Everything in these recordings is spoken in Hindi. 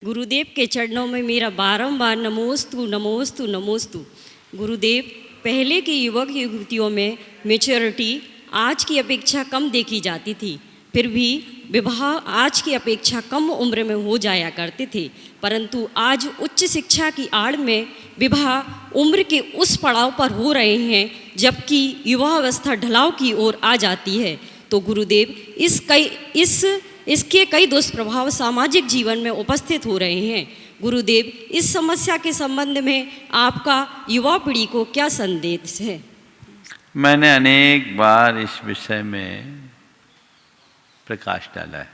गुरुदेव के चरणों में मेरा बारंबार नमोस्तु नमोस्तु नमोस्तु। गुरुदेव, पहले की युवक युवतियों में मैच्योरिटी आज की अपेक्षा कम देखी जाती थी, फिर भी विवाह आज की अपेक्षा कम उम्र में हो जाया करते थे, परंतु आज उच्च शिक्षा की आड़ में विवाह उम्र के उस पड़ाव पर हो रहे हैं जबकि युवावस्था ढलाव की ओर आ जाती है। तो गुरुदेव, इसके कई दुष्प्रभाव सामाजिक जीवन में उपस्थित हो रहे हैं। गुरुदेव, इस समस्या के संबंध में आपका युवा पीढ़ी को क्या संदेश है? मैंने अनेक बार इस विषय में प्रकाश डाला है।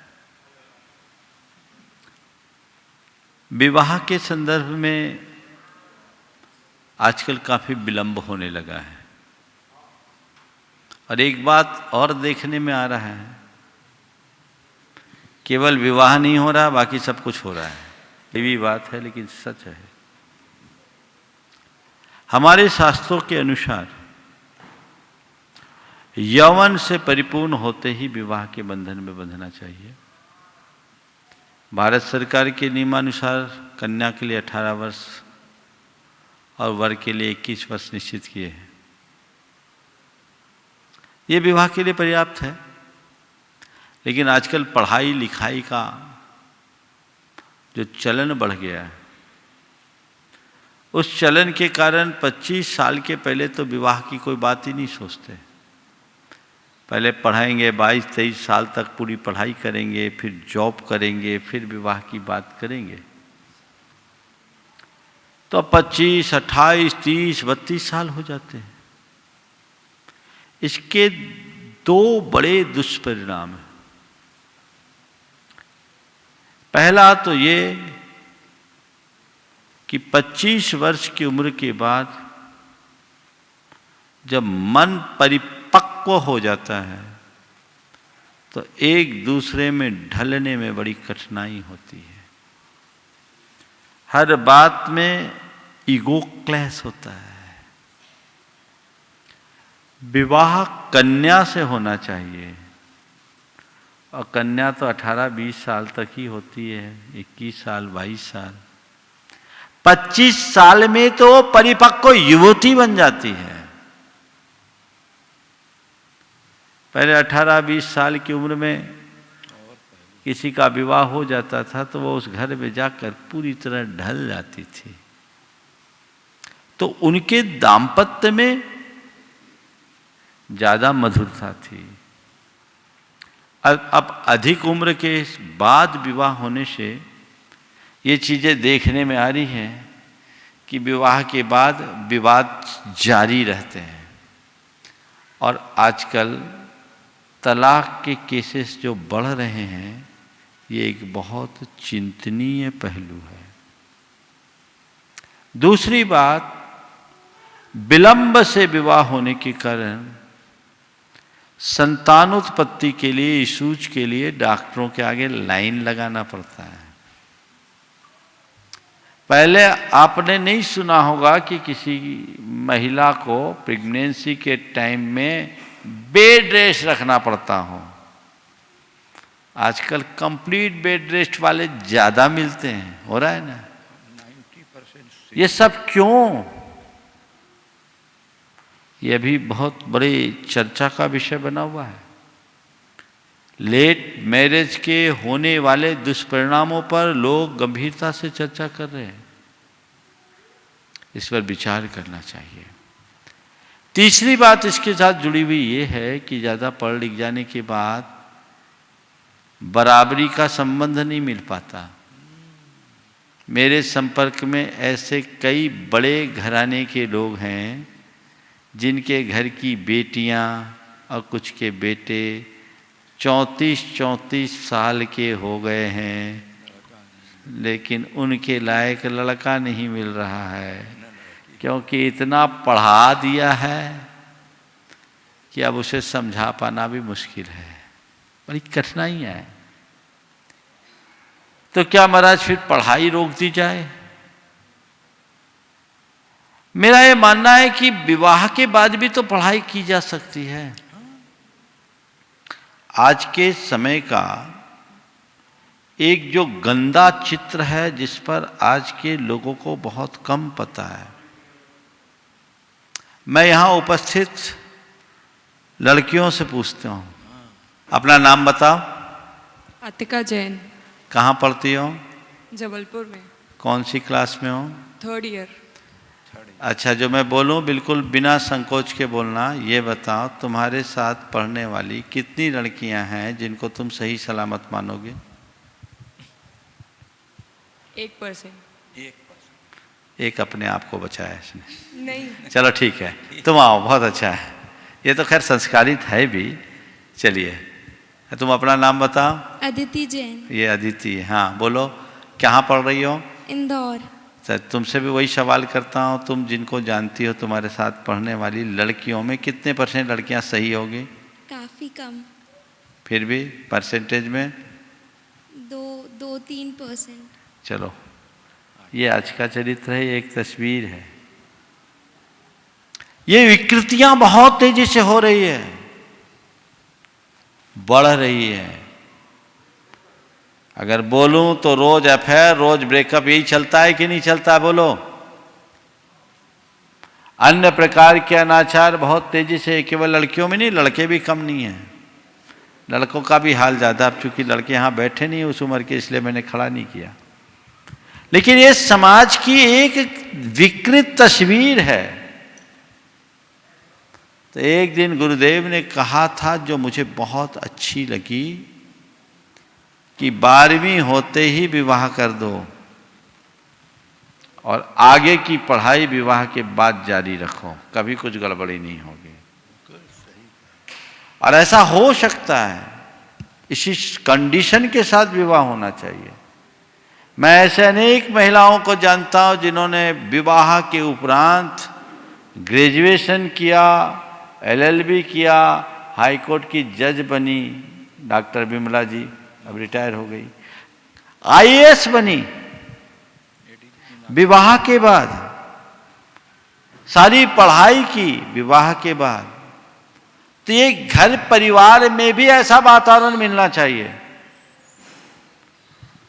विवाह के संदर्भ में आजकल काफी विलंब होने लगा है और एक बात और देखने में आ रहा है, केवल विवाह नहीं हो रहा, बाकी सब कुछ हो रहा है। ये भी बात है लेकिन सच है। हमारे शास्त्रों के अनुसार यौवन से परिपूर्ण होते ही विवाह के बंधन में बंधना चाहिए। भारत सरकार के नियमानुसार कन्या के लिए 18 वर्ष और वर के लिए 21 वर्ष निश्चित किए हैं। ये विवाह के लिए पर्याप्त है, लेकिन आजकल पढ़ाई लिखाई का जो चलन बढ़ गया है, उस चलन के कारण 25 साल के पहले तो विवाह की कोई बात ही नहीं सोचते। पहले पढ़ाएंगे, 22-23 साल तक पूरी पढ़ाई करेंगे, फिर जॉब करेंगे, फिर विवाह की बात करेंगे। तो 25, 28, 30, 32 साल हो जाते हैं। इसके दो बड़े दुष्परिणाम हैं। पहला तो ये कि 25 वर्ष की उम्र के बाद जब मन परिपक्व हो जाता है तो एक दूसरे में ढलने में बड़ी कठिनाई होती है। हर बात में ईगो क्लैश होता है। विवाह कन्या से होना चाहिए और कन्या तो 18-20 साल तक ही होती है, 21 साल 22 साल। 25 साल में तो परिपक्व युवती बन जाती है। पहले 18-20 साल की उम्र में किसी का विवाह हो जाता था तो वो उस घर में जाकर पूरी तरह ढल जाती थी। तो उनके दाम्पत्य में ज्यादा मधुरता थी। अब अधिक उम्र के बाद विवाह होने से ये चीज़ें देखने में आ रही हैं कि विवाह के बाद विवाद जारी रहते हैं और आजकल तलाक के केसेस जो बढ़ रहे हैं, ये एक बहुत चिंतनीय पहलू है। दूसरी बात, विलंब से विवाह होने के कारण संतानोत्पत्ति के लिए, इशूज के लिए डॉक्टरों के आगे लाइन लगाना पड़ता है। पहले आपने नहीं सुना होगा कि किसी महिला को प्रेगनेंसी के टाइम में बेड रेस्ट रखना पड़ता हो। आजकल कंप्लीट बेड रेस्ट वाले ज्यादा मिलते हैं, हो रहा है ना। 90%। ये सब क्यों? यह भी बहुत बड़ी चर्चा का विषय बना हुआ है। लेट मैरिज के होने वाले दुष्परिणामों पर लोग गंभीरता से चर्चा कर रहे हैं। इस पर विचार करना चाहिए। तीसरी बात इसके साथ जुड़ी हुई ये है कि ज़्यादा पढ़ लिख जाने के बाद बराबरी का संबंध नहीं मिल पाता। मेरे संपर्क में ऐसे कई बड़े घराने के लोग हैं जिनके घर की बेटियां और कुछ के बेटे 34-34 साल के हो गए हैं, लेकिन उनके लायक लड़का नहीं मिल रहा है, क्योंकि इतना पढ़ा दिया है कि अब उसे समझा पाना भी मुश्किल है। बड़ी कठिनाइयां हैं। तो क्या महाराज फिर पढ़ाई रोक दी जाए? मेरा ये मानना है कि विवाह के बाद भी तो पढ़ाई की जा सकती है। आज के समय का एक जो गंदा चित्र है जिस पर आज के लोगों को बहुत कम पता है। मैं यहां उपस्थित लड़कियों से पूछता हूं, अपना नाम बताओ। अतिका जैन। कहाँ पढ़ती हो? जबलपुर में। कौन सी क्लास में हो? 3rd year. अच्छा, जो मैं बोलूं बिल्कुल बिना संकोच के बोलना। ये बताओ, तुम्हारे साथ पढ़ने वाली कितनी लड़कियां हैं जिनको तुम सही सलामत मानोगे? 1%। एक अपने आप को बचाया इसने। नहीं। चलो ठीक है, तुम आओ, बहुत अच्छा है। ये तो खैर संस्कारित है भी। चलिए, तुम अपना नाम बताओ। अदिति जैन। ये अदिति, हाँ बोलो, कहाँ पढ़ रही हो? इंदौर। सर, तुमसे भी वही सवाल करता हूँ, तुम जिनको जानती हो तुम्हारे साथ पढ़ने वाली लड़कियों में कितने % लड़कियाँ सही होगी? काफ़ी कम। फिर भी परसेंटेज में? 2-3%। चलो, ये आज का चरित्र है, ये एक तस्वीर है। ये विकृतियां बहुत तेजी से हो रही है, बढ़ रही है। अगर बोलूं तो रोज अफेयर, रोज ब्रेकअप, यही चलता है कि नहीं चलता है? बोलो। अन्य प्रकार के अनाचार बहुत तेजी से, केवल लड़कियों में नहीं, लड़के भी कम नहीं है। लड़कों का भी हाल ज्यादा। अब चूंकि लड़के यहां बैठे नहीं उस उम्र के, इसलिए मैंने खड़ा नहीं किया। लेकिन ये समाज की एक विकृत तस्वीर है। तो एक दिन गुरुदेव ने कहा था, जो मुझे बहुत अच्छी लगी, कि 12वीं होते ही विवाह कर दो और आगे की पढ़ाई विवाह के बाद जारी रखो, कभी कुछ गड़बड़ी नहीं होगी। और ऐसा हो सकता है, इसी कंडीशन के साथ विवाह होना चाहिए। मैं ऐसे अनेक महिलाओं को जानता हूं जिन्होंने विवाह के उपरांत ग्रेजुएशन किया, LLB किया, हाई कोर्ट की जज बनी, डॉक्टर विमला जी अब रिटायर हो गई, IAS बनी विवाह के बाद, सारी पढ़ाई की विवाह के बाद। तो ये घर परिवार में भी ऐसा वातावरण मिलना चाहिए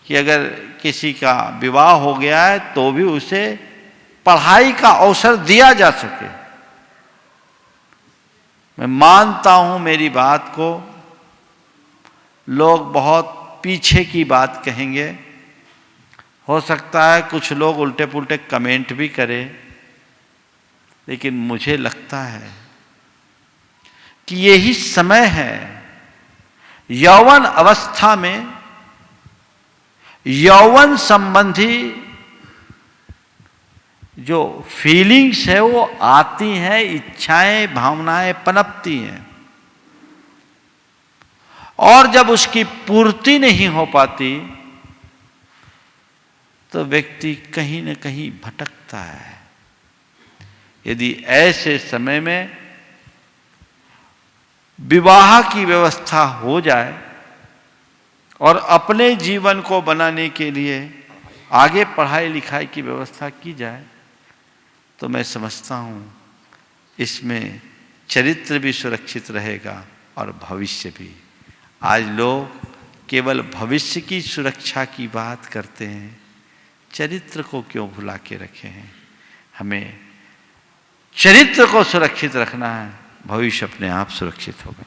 कि अगर किसी का विवाह हो गया है तो भी उसे पढ़ाई का अवसर दिया जा सके। मैं मानता हूं मेरी बात को, लोग बहुत पीछे की बात कहेंगे, हो सकता है कुछ लोग उल्टे पुल्टे कमेंट भी करें, लेकिन मुझे लगता है कि यही समय है यौवन अवस्था में यौवन संबंधी जो फीलिंग्स है वो आती हैं, इच्छाएं भावनाएं पनपती हैं, और जब उसकी पूर्ति नहीं हो पाती तो व्यक्ति कहीं न कहीं भटकता है। यदि ऐसे समय में विवाह की व्यवस्था हो जाए और अपने जीवन को बनाने के लिए आगे पढ़ाई लिखाई की व्यवस्था की जाए, तो मैं समझता हूं इसमें चरित्र भी सुरक्षित रहेगा और भविष्य भी। आज लोग केवल भविष्य की सुरक्षा की बात करते हैं, चरित्र को क्यों भुला के रखे हैं? हमें चरित्र को सुरक्षित रखना है, भविष्य अपने आप सुरक्षित होगा।